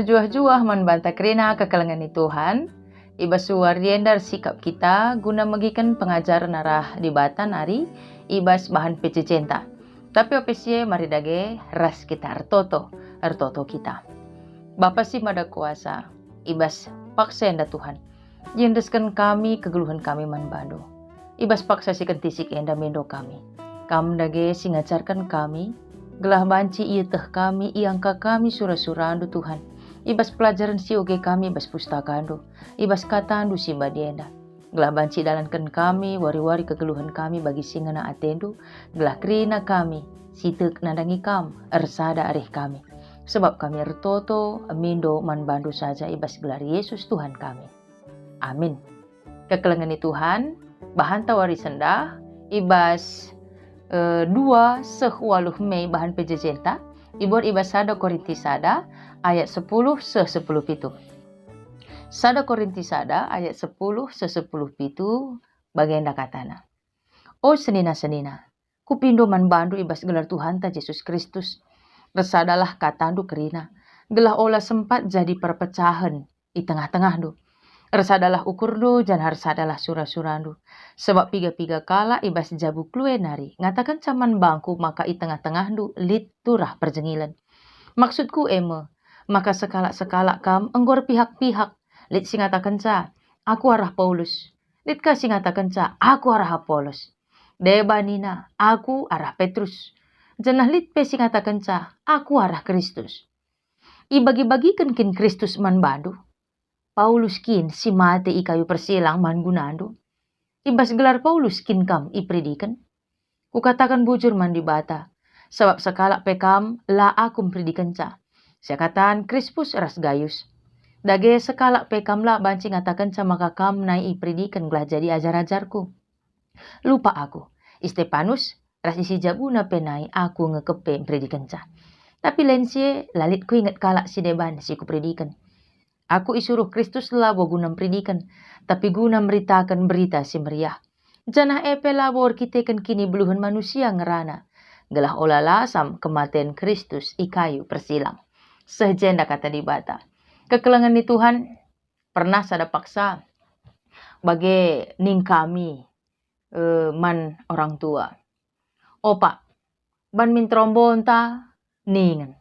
juah-juah membantah kerana kekelengan ni Tuhan. Iba suar riendar sikap kita guna magikan pengajaran arah di batan hari ibas bahan pececenta. Tapi opesie mari dage ras kita artoto kita. Bapa si mada kuasa ibas paksa enda Tuhan. Jendeskan kami kegeluhan kami manbado. Ibas paksa si kentisik enda mendo kami. Kam dage singacarkan kami. Gelah banci iya teh kami, iangka kami surah-surandu Tuhan. Ibas pelajaran si oge kami, ibas pustakandu. Ibas katandu si badienda. Gelah banci dalankan kami, wari-wari kegeluhan kami bagi singana atendu. Gelah kerina kami, sitek nandangi kam, ersada arih kami. Sebab kami ertoto, amindo, manbandu saja ibas gelar Yesus Tuhan kami. Amin. Kekelengan ni Tuhan, bahan tawari sendah, ibas 2 sehwaluh Mei bahan pejejenta ibor ibas sada Korinti sada ayat 10 se-10 pitu. Sada Korinti sada ayat 10 se-10 pitu bagenda katana. Oh senina-senina, kupindo manbandu ibas gelar Tuhan ta Yesus Kristus. Resadalah katandu kerina, gelah olah sempat jadi perpecahan di tengah-tengah du. Resadalah ukurdu jan harsadalah surah-surandu. Sebab piga-piga kala ibas jabu klue nari. Ngatakan caman bangku maka i tengah-tengah du lit turah perjengilan. Maksudku eme, maka sekala-sekala kam enggor pihak-pihak. Lit si ngatakan ca, aku arah Paulus. Lit ka si ngatakan ca, aku arah Apolos. Deba nina, aku arah Petrus. Janah lit pe si ngatakan ca, aku arah Kristus. Ibagi-bagikan kin Kristus man bandu. Paulus kin si mate i kayu persilang man gunandu. Ibas gelar Paulus kin kam ipredikan. Kukatakan bujur man di bata. Sebab sekala pekam la aku predikan ca. Saya katan Crispus ras Gaius. Dage sekala pekam la banci ngatakan ca maka kam nai ipredikan gelah jadi ajar-ajarku. Lupa aku. Stefanus ras isi jabuna penai aku ngekepe predikan ca. Tapi lensie lalit ku ingat kalak si deban si ku predikan. Aku isuruh Kristus labo guna predikan, tapi guna meritakan berita si meriah. Janah epe labor kitekan kini beluhan manusia ngerana. Gelah olala sam kematian Kristus ikayu persilang. Sejenda kata di bata. Kekelengan ni Tuhan pernah sada paksa bagi ning kami man orang tua. Opa, ban min trombon ta ningan.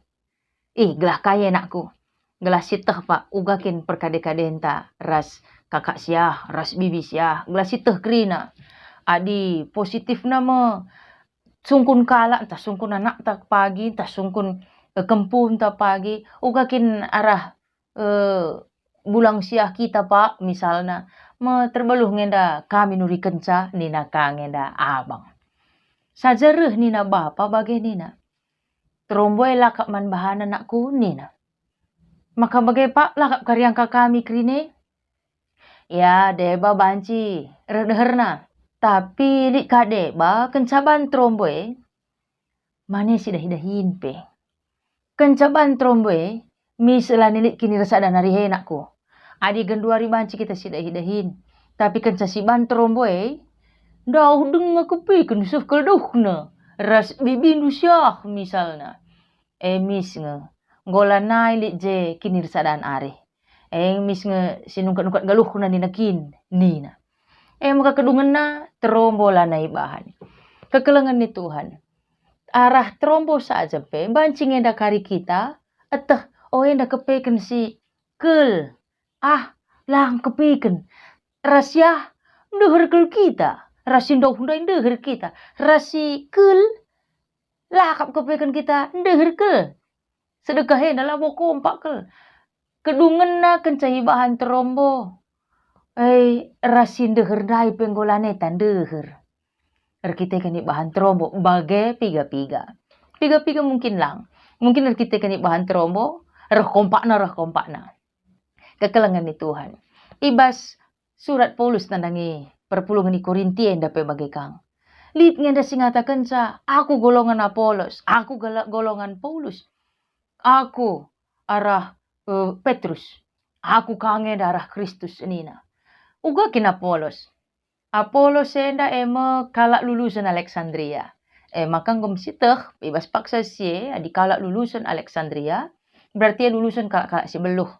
Gelah kaya nakku. Gelah siteh pak ugakin perkade-kadenta ras kakak siah, ras bibi siah. Gelah siteh kerina. Adi positif nama sungkun kala, entah sungkun anak tak pagi, entah sungkun kempun tak pagi. Ugakin arah bulang siah kita pak misalnya. Terbeluh ngenda kami nuri kenca nina kang ngenda abang. Sajareh nina bapa bagai nina. Teromboy lakap man bahana nakku nina. Maka bagai pak lakap karyangka kami krine. Ya deba banci rederna. Tapi li ka deba kencaban tromboe. Mane si dahi-dahin pe. Kencaban tromboe. Misala nilik kini resada nari henakku. Adi genduari banci kita si dahi-dahin. Tapi kencasiban tromboe. Dauh denga kepiken sefkel duhna. Ras bibindu syah misalnya. Mis nge. Gola nai li je kini sadaan are. Mis nge sinungkat-nungkat galuh na ninakin. Nina. Maka kedungan na terombola na ibahan. Kekelengan ni Tuhan. Arah trombo saja pe. Bancing enda kari kita. Atah. Enda kepeken si. Kel. Lang kepeken. Rasyah. Ndeher kel kita. Rasindaw hundai ndeher kita. Rasi kel. Lakap kepeken kita. Ndeher kel. Sedekahin dalam kompak kel. Kedungan na kencahi bahan terombo. Rasin deher dai penggolanetan deher. Kita kani bahan terombo. Bagai piga-piga. Piga-piga mungkin lang. Mungkin kita kani bahan terombo. Reh kompak na. Kekelengan ni Tuhan. Ibas surat Paulus nandangi. Perpulungan ni Korintien dapat bagai kang. Lit ngenda singatakan sa. Aku golongan Apolos. Aku golongan Paulus. Aku arah Petrus. Aku kangen arah Kristus nina. Ugakin Apolos. Apolos enda kalak lulusan Alexandria. Makang gom siteh ibas paksa sie adi kalak lulusan Alexandria. Berarti ya lulusan kalak-kalak si beluh.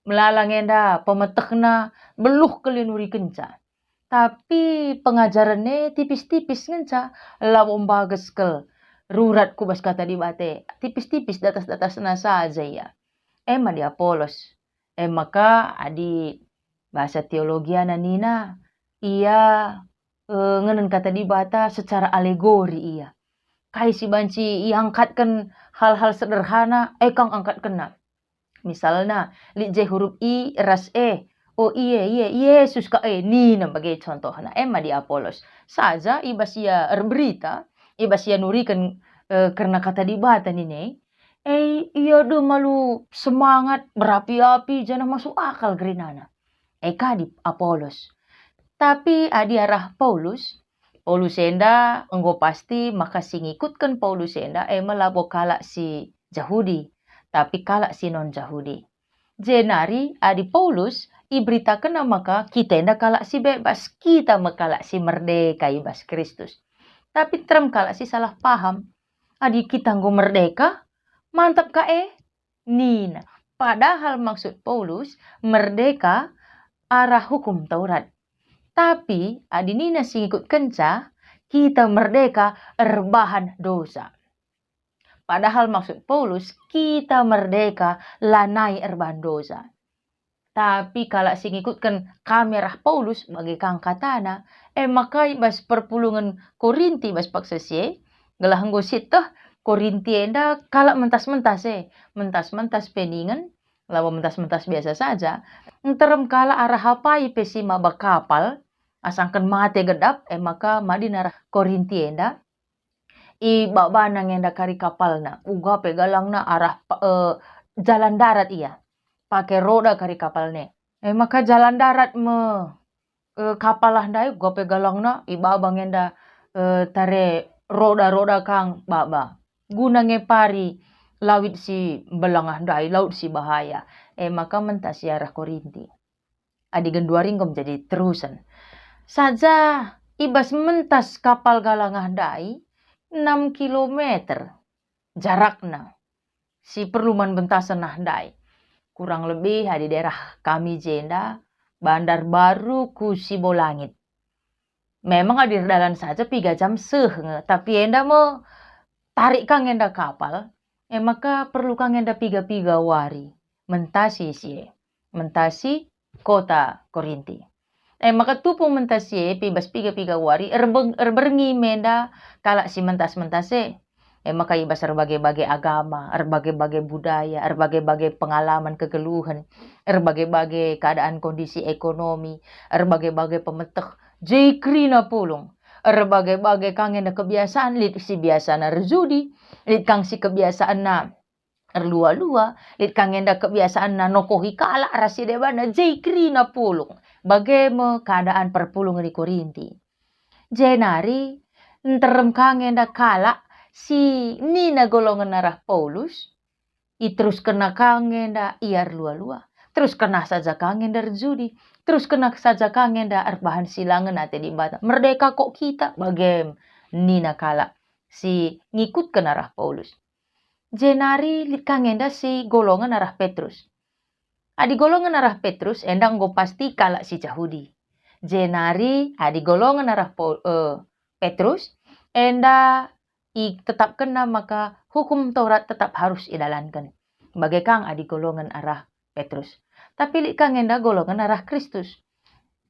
Melalang enda pemetekna beluh kelinuri kenca. Tapi pengajarannya tipis-tipis ngenca. Lawom bagus kel. Rurat kubas kata di bate. Tipis-tipis datas-datas nasa aja ya. Emang dia polos. Maka adi bahasa teologi nina. Ia ngenen kata di bata secara alegori iya. Kai si banci iangkatkan hal-hal sederhana. Kang angkat kena. Misalnya, li je huruf I, ras E. Oh iya, Yesus ka ni bagai contoh. Emma di Apolos. Saja ibas ia berita, ibas ia nurikan karena kata di bata ini. Iya do malu semangat berapi-api jangan masuk akal gerinana. Ka di Apolos. Tapi adi arah Paulus enda enggo pasti maka singikutkan Paulus enda melabo kalak si Yahudi. Tapi kalak si non-Yahudi. Jenari adi Paulus iberitakan maka kita enda kalak si bebas. Kita mekalak si merdeka ibas Kristus. Tapi terem kalak si salah paham. Adi kita nggo merdeka. Mantap ka Nina. Padahal maksud Paulus merdeka arah hukum Taurat. Tapi adi nina singikut kenca, kita merdeka erbahan dosa. Padahal maksud Paulus, kita merdeka lanai erbahan dosa. Tapi kalau singikutkan kamerah Paulus bagi kang katana, maka bas perpulungan Korinti bas paksasie, gelah nggositah Korinti enda kalau mentas-mentas mentas-mentas peningan, lawa mentas-mentas biasa saja. Enterem kala arah hapai pesima bakapal, asangkan mate gedap, maka madinarah Korinti enda, babanang enda kari kapal na, uga pegalang na arah jalan darat iya, pakai roda kari kapal ne. Maka jalan darat kapal lah dai, uga pegalang na, ibabang enda tare roda-roda kang baba. Guna ngepari lawit si belangah dai, laut si bahaya. Maka mentas arah Korinti. Adi genduaring kom jadi terusan. Saja ibas mentas kapal galangah dai 6 kilometer jarakna. Si perluman bentasan nah dai. Kurang lebih di daerah kami jenda Bandar Baru ku Sibolangit. Memang ada dalan saja 3 jam tapi enda mau tarik kang enda kapal. Maka perlu kang enda piga-piga wari. Mentasi kota Korinti. Maka tupung mentasi pibas piga-piga wari erbengi menda kalak si mentas-mentase. Maka ibas berbagai-bagai agama, berbagai-bagai budaya, berbagai-bagai pengalaman kegeluhan, berbagai-bagai keadaan kondisi ekonomi, berbagai-bagai pemetek jekrina pulung, berbagai-bagai kangen kebiasaan lit si biasa na rezudi, lit kang si kebiasaan na erlua-lua, lit kangen kebiasaan na nokohi kalak rasi debana jekrina pulung. Bagaimana keadaan perpulungan di Korinti. Jenari enterem kangen kalak si nina golongan arah Paulus, terus kena kangen iar lua-lua, terus kena saja kangen judi, terus kena saja kangen bahan silangan ate di bata. Merdeka kok kita, bagem nina kalak si ngikut kena arah Paulus. Jenari kangen si golongan arah Petrus. Adi golongan arah Petrus endang go pasti kalak si Yahudi. Jenari adi golongan arah Petrus enda tetap kena maka hukum Taurat tetap harus idalankan. Bagai kang adi golongan arah Petrus. Tapi lik kang enda golongan arah Kristus.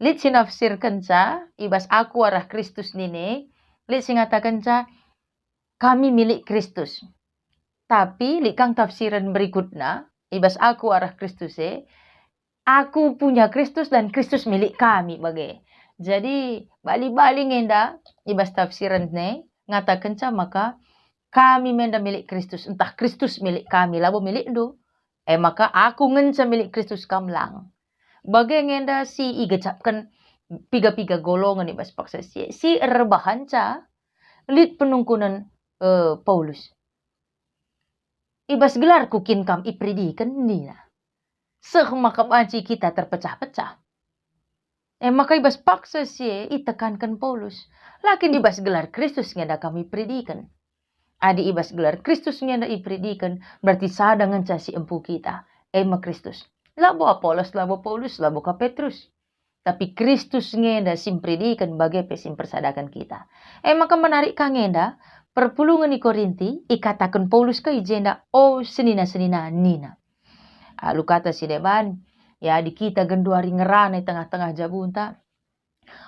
Lit sinafsir kenca ibas aku arah Kristus nini. Lit singata kenca kami milik Kristus. Tapi lik kang tafsiran berikutnya ibas aku arah Kristus aku punya Kristus dan Kristus milik kami bagai. Jadi bali-bali ngenda ibas tafsiran ne ngatakan maka kami menda milik Kristus, entah Kristus milik kami labo milik do. Maka aku ngenca milik Kristus kamlang. Bagai ngenda si igecapkan piga-piga golongan ibas paksa si erbahanca lit penungkunan Paulus. Ibas gelar kukin kam ipridikan nina. Makabanci kita terpecah-pecah. Maka ibas paksa itekankan Paulus. Lakin ibas gelar Kristus ngeda kami pridikan. Adi ibas gelar Kristus ngenda ipredikan berarti sada nganca si empu kita. Ema Kristus. Labo Apolos, labo Paulus, labo ka Petrus. Tapi Kristus ngenda simpredikan bagai pesim persadakan kita. Maka menarik kangenda perpulungan di Korinti ikatakan Paulus ke ijenda senina nina. Lalu kata si deban ya di kita genduari ngerana tengah-tengah jabunta.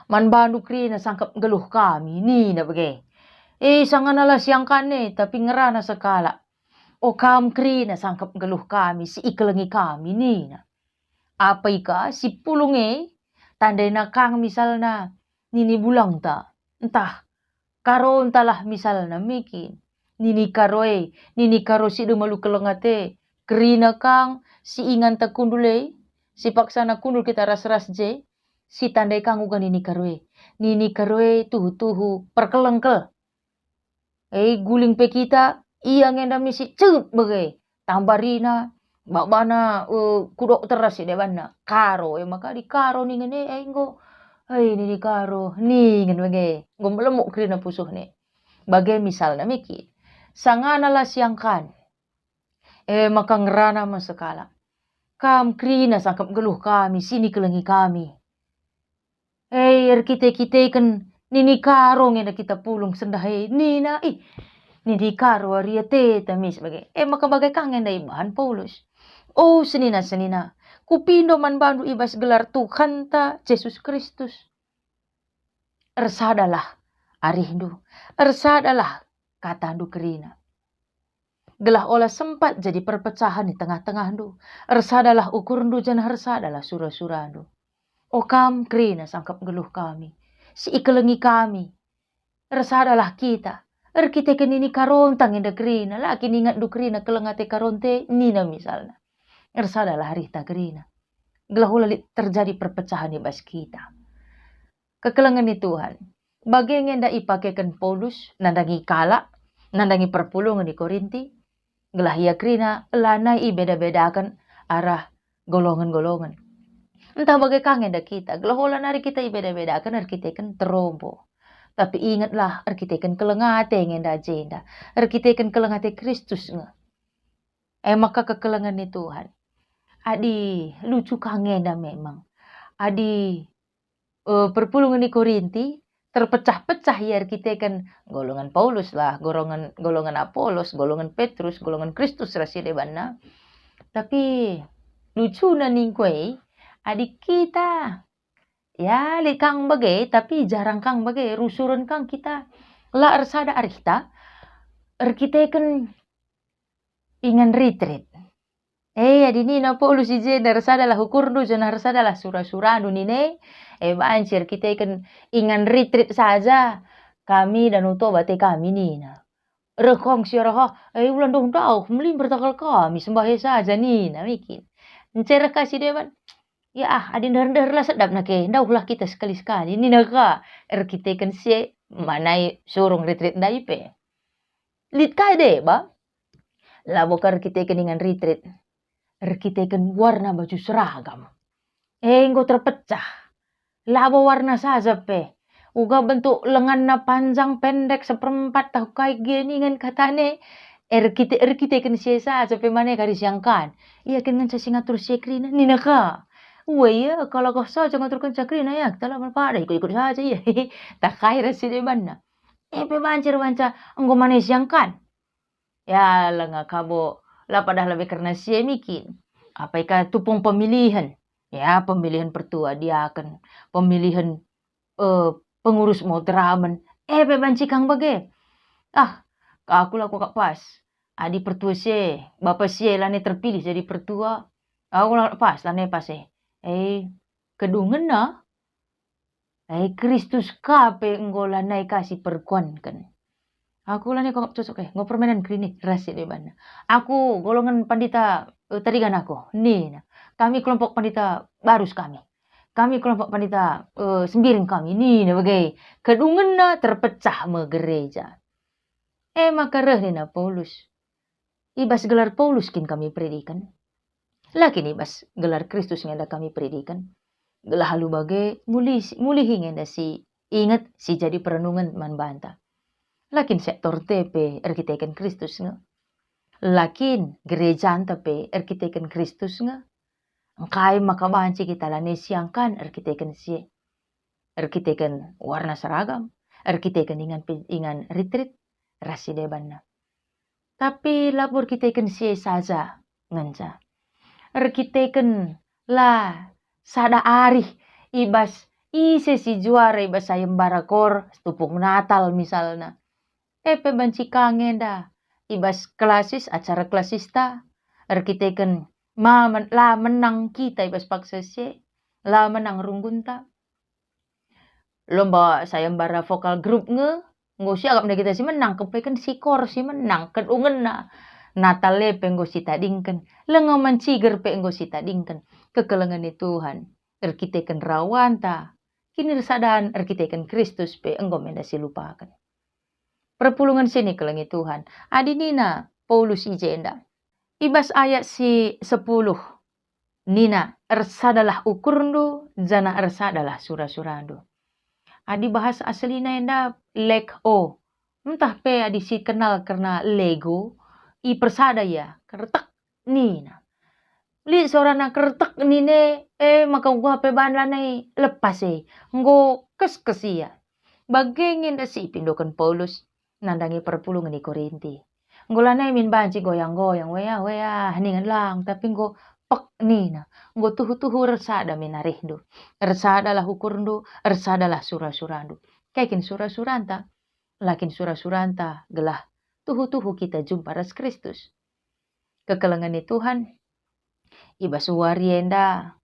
Man bandu krina sangkap geluh kami nina bagai. Sanganalah siang kane tapi ngerana sekala. Kam krina sangkap geluh kami si ikelengi kami nina. Apa ika si pulunge tandai nakang misalna nini bulang ta. Entah karo entahlah misalna mikin. Nini karo si dumalu kelengate. Kerina kang si ingan ta kundule. Si paksana kundul kita ras-ras je. Si tandai kang uga nini karoe. Nini karoe tuhu-tuhu perkelengkel. Guling pe kita iya ngenda misi cep bagai. Tambarina bakbana kudok teras si debana karo maka di karo nih ngene enggo ini di karo nih ngene bagai ngom lemuk krina pusuh nih bagai misalnya miki sangana lah siangkan maka ngerana masekala kam krina sangkap geluh kami sini kelengi kami kita kan nini karo ngene kita pulung sendah nina nini karo aria teta mis bagai maka bagai kangen dai bahan Paulus. Senina. Kupindo man bandu ibas gelar Tuhan ta Yesus Kristus. Ersadalah arindu. Ersadalah kata andu kerina. Gelah olah sempat jadi perpecahan di tengah-tengah andu. Ersadalah ukur andu jan ersadalah surah-surah andu. Kam kerina sangkap geluh kami. Si ikelengi kami. Ersadalah kita. Kita kenini karontang inda kerina. Laki ningat du kerina kelengate karonte nina misalnya. Ersadalah harita gerina. Gelahula terjadi perpecahan di bas kita. Kekelengan ni Tuhan. Bagai ngenda ipakekan Paulus. Nandangi kala. Nandangi perpulungan di Korinti. Gelah ia kerina. Lanai beda-bedakan arah golongan-golongan. Entah bagai kangen dah kita. Gelahula nari kita beda-bedakan. Kita kan terombo. Tapi ingatlah. Kita kan kelengate ngenda agenda. Kita kan kelengate Kristus nga. Maka kekelengan ni Tuhan. Adi lucu kangen dah memang. Adi perpulungan di Korinti terpecah-pecah ya kita kan golongan Paulus lah, golongan Apolos, golongan Petrus, golongan Kristus rasi debana. Tapi lucu na ningkwe adik kita. Ya kang bagai tapi jarang kang bagai rusuran kang kita. La ersada arita. Kita kan ingan retreat. Adini na Paulus ije darsadalah hukurdu jan darsadalah surah-surah nine. Bancir kita kan ingan retreat saja. Kami dan utobate kami nina. Rekong siaraha. Ulan dong tau. Melim bertakal kami sembahe saja nina mikir. Ncerah kasih dewan. Ya adin dar lah sedap nake. Daulah kita sekali-sekali. Nina ka. Kita kan si manai surung retreat daipe. Lit ka de ba? Labokar kita kan ingan retreat. Kita kan warna baju seragam. Enggo terpecah. Labo warna saja pe. Uga bentuk lengan na panjang pendek seperempat tahu kayak gini kan katane. Kita kan siasa saja pe mana kari siangkan. Iya kan ngan ngatur sekrina nina ka. Ya kalau kau saja ngaturkan sekrina ya kita lah pada ikut-ikut saja ya. Tak kaya rasi di mana. Pe bancer enggo mana siangkan. Ya lenga kabo. Lah padahal lebih karena saya mikir. Apa ika tupung pemilihan. Ya pemilihan pertua dia akan. Pemilihan pengurus moderamen. Bebanci kang bagai. Aku lah kok pas. Adi pertua saya. Bapak saya lah terpilih jadi pertua. Aku lah pas lah pas kedungen na. Kristus kape enggola naik kasih perkuan kan. Aku lah kok cocok ngo permainan klinik rasi di mana. Aku golongan pandita tarigan aku. Nih, kami kelompok pandita barus kami. Kami kelompok pandita sembiring kami. Nih, bagai kedungen na terpecah me gereja. Maka rehna Paulus. Ibas gelar Paulus kin kami predikan. Lakin ibas gelar Kristus ngenda kami predikan. Gelah halu bagai mulihi ngenda si ingat si jadi perenungan man banta. Lakin sektor TP erkiteken Kristus nga. Lakin gereja antape erkiteken Kristus nga. Angkai makabanci kita lane siangkan erkiteken sie. Erkiteken warna seragam. Erkiteken ingan retreat. Rasi debanna. Tapi labor kiteken sie saja ngenca. Erkiteken lah sada arih ibas ise si juara ibas sayembara kor stupung Natal misalnya. Epe banci kangen dah. Ibas klasis, acara klasista. Erkiteken la menang kita ibas paksa se. La menang runggunta. Lomba sayembara vokal grup nge. Ngo siya agak kita si menang. Kepekan si kor si menang. Kan ungen na. Natal lepe ngo si tadingkan. Lengo manciger pe ngo si tadingkan. Kekelengan ni Tuhan. Erkiteken rawanta. Kini resadaan erkiteken Kristus pe enggo menda si lupakan. Perpulungan sini kelengi Tuhan. Adinina Paulus ijenda. Ibas ayat si 10. Nina ersadalah ukurndo, jana ersadalah surah-surando. Adi bahasa aslina enda lek o. Entah pe adi si kenal karena lego. I persada ya. Kertek nina. Li seorang kertek nine. Maka gua pe banlanai lepas Ngo kes ya. Bagengin da si pindokan Paulus. Nandangi perpulungan di Korinti. Ngulana min banci goyang-goyang. Wea. Heningan lang. Tapi ngo pek nina. Ngo tuhu-tuhu resada minarihdu. Resada lah hukurdu. Resada lah surah-surandu. Kaikin surah-suranta. Lakin surah-suranta. Gelah tuhu-tuhu kita jumpa ras Kristus. Kekelengan ni Tuhan. Iba suwarienda.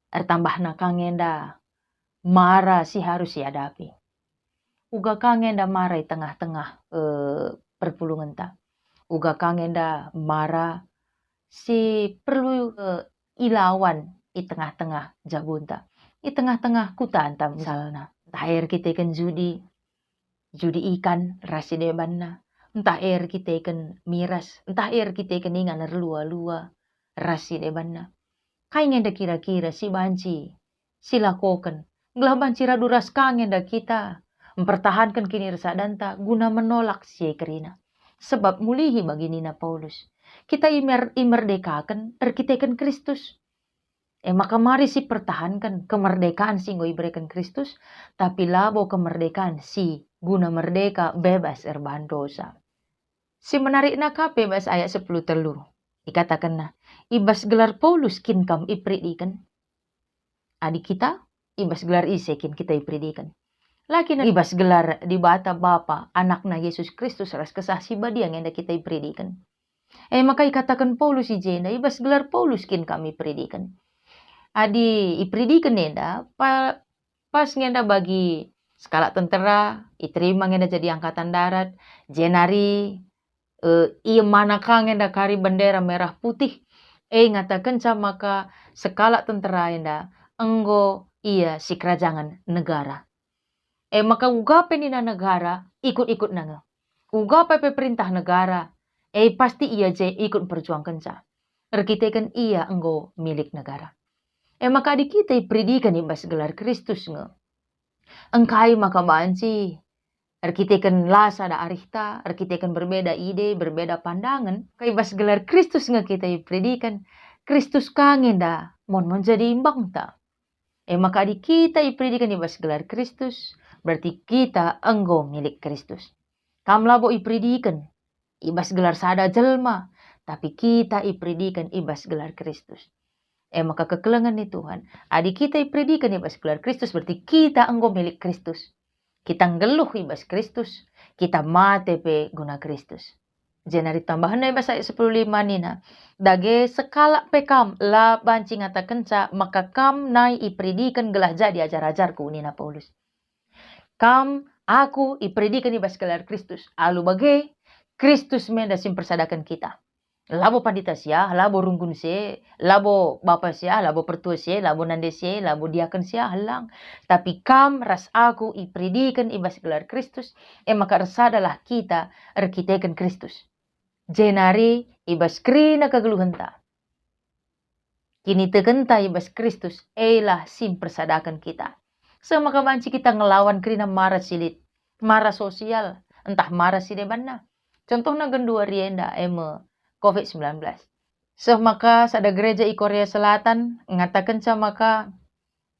Ertambah nakangenda. Mara si harus dihadapi. Uga kangen da marah di tengah-tengah perpulungan ta. Uga kangen da marah si perlu ilawan di tengah-tengah jabunta. Di tengah-tengah kutaan ta misalnya. Entah air kita ikan judi ikan rasi debanna. Entah air kita ikan miras. Entah air kita ikan ingan lua-lua rasi debanna. Kaingen da kira-kira si banci silakokan. Gelah banci raduras kangen da kita. Mempertahankan kini resadanta guna menolak si kerina. Sebab mulihi bagi Nina Paulus. Kita imerdekakan erkiteken Kristus. Maka mari si pertahankan kemerdekaan si ngoi berikan Kristus. Tapi labo kemerdekaan si guna merdeka bebas erbahan dosa. Si menarik naka bebas ayat 10 telu. Dikatakan na. Ibas gelar Paulus kin kam ipridikan. Adik kita ibas gelar ise kin kita ipridikan. Lakin ibas gelar di bata Bapa anakna Yesus Kristus ras kesaksi badi yang hendak kita ipredikan. Maka ikatakan Paulus ijenda ibas gelar Paulus kin kami predikan. Adi ipredikan nenda pas ngenda bagi skala tentara iterima ngenda jadi angkatan darat jenari iya manakah ngenda kari bendera merah putih ngatakan maka skala tentara ngenda enggo iya si kerajaan negara. Maka ugape ni na negara, ikut-ikut nanga. Ugape perintah negara, pasti ia je ikut perjuangkan sa. Erkitekan ia enggo milik negara. Maka adik kita ipridikan ibas gelar Kristus nga. Engkai maka banci. Erkitekan lasa da arihta, erkitekan berbeda ide, berbeda pandangan. Kaibas gelar Kristus nga kita ipridikan. Kristus kangen da, mon menjadi imbang ta. Maka adik kita ipridikan ibas gelar Kristus. Berarti kita enggo milik Kristus. Kam labo ipridikan ibas gelar sada jelma. Tapi kita ipridikan ibas gelar Kristus. Maka kekelengan ni Tuhan. Adik kita ipridikan ibas gelar Kristus. Berarti kita enggo milik Kristus. Kita ngeluh ibas Kristus. Kita mate pe guna Kristus. Jenari tambahan na ibas ayat 10:5 nina. Dage sekala pe kam la banci ngata kenca. Maka kam nai ipridikan gelah jadi ajar-ajarku nina Paulus. Kam, aku ipredikan ibas gelar Kristus. Alu bagai Kristus menda simpersadakan kita. Labo pandita sia, labo runggun sia, labo bapa sia, labo pertua sia, labo nande sia, labo diakan sia, halang. Tapi kam ras aku ipredikan ibas gelar Kristus. Maka resadalah kita erkitekan Kristus. Jenari ibas krina kegeluhenta. Kini tegenta ibas Kristus. Lah simpersadakan kita. Semaka banci kita ngelawan kerina marah silit. Marah sosial. entah marah si debanna. Contohnya gendua rienda eme COVID-19. Maka ada gereja di Korea Selatan ngatakan maka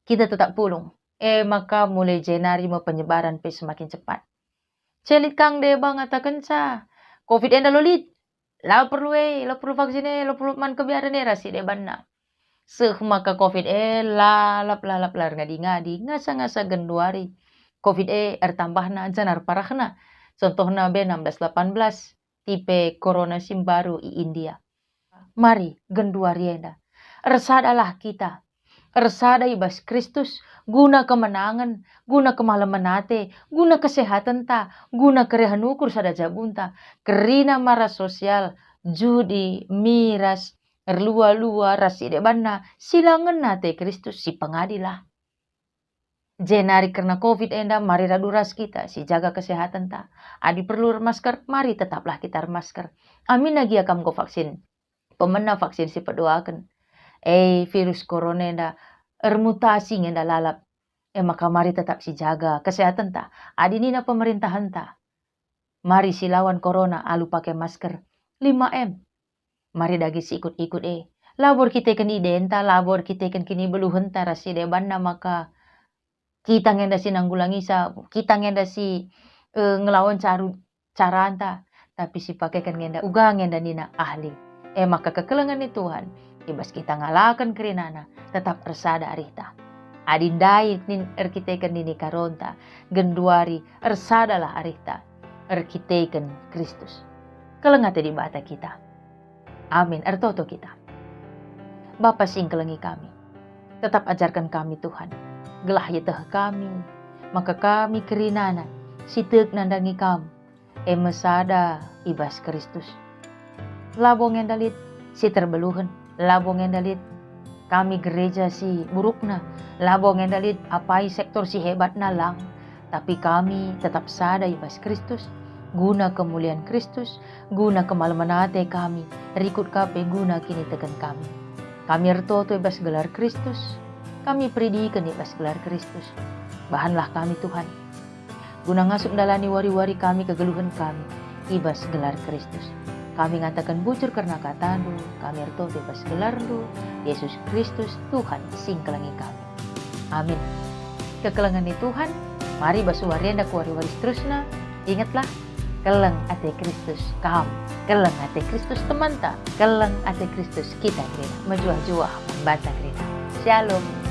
kita tetap pulung. Maka mulai Januari penyebaran semakin cepat. Celit kang deba ngatakan COVID enda lolit. Lo perlu vaksin lo perlu man kebiaran rasi debanna. Maka COVID lalap lar ngadi ngasa genduari. COVID tambahna janar parahna. Contohna B1618 tipe corona sim baru di India. Mari genduari enda. Resadalah kita. Resada ibas Kristus, guna kemenangan, guna kemalamanate, guna kesehatan ta, guna kerehan ukur sada jabunta, kerina mara sosial, judi, miras, erlua-lua, rasi debanna, silangan nate Kristus si pengadilah. Jenari karena COVID enda, mari raduras kita, si jaga kesehatan ta. Adi perlu masker, mari tetaplah kita masker. Amin lagi akam go vaksin. Pemena vaksin si pedoakan. Virus corona enda mutasi ngenda lalap. Maka mari tetap si jaga kesehatan ta. Adi nina pemerintahan ta. Mari si lawan corona alu pakai masker 5M. Mari dagi si ikut-ikut labor kita kan identa, labor kita kan kini beluhun ta rasi debanna maka kita ngenda si nanggulangi kita ngenda si ngelawan cara anta. Tapi si pakai kan ngenda uga ngenda nina ahli. Maka kekelengan ni Tuhan. Ibas kita ngalakan kerinana, tetap resada arita. Adindai nin erkiteken nini karonta, genduari ersadalah arita, erkiteken Kristus. Kelengate di bata kita. Amin, ertoto kita. Bapa sing kelengi kami, tetap ajarkan kami Tuhan. Gelah yeteh kami, maka kami kerinana, sitek nandangi kamu. Mesada ibas Kristus. Labong yang dalit, si terbeluhan. Labong yang dalit kami gereja si burukna, labong yang dalit apai sektor si hebatna lang, tapi kami tetap sada ibas Kristus, guna kemuliaan Kristus, guna kemalamanate kami, rikut kape guna kini tekan kami. Kami ertoto ibas gelar Kristus, kami pridikan ibas gelar Kristus. Bahanlah kami Tuhan, guna ngasuk dalani wari-wari kami kegeluhan kami, ibas gelar Kristus. Kami ngatakan bujur karena katamu, kami erto bebas gelarlu, Yesus Kristus Tuhan sing kelangi kami. Amin. Kekelangan ni Tuhan, mari basuwarianda kuwari-waris terusna. Ingatlah, keleng ate Kristus kamu, keleng ate Kristus teman ta, keleng ate Kristus kita kira, menjuah-juah membantah kira. Shalom.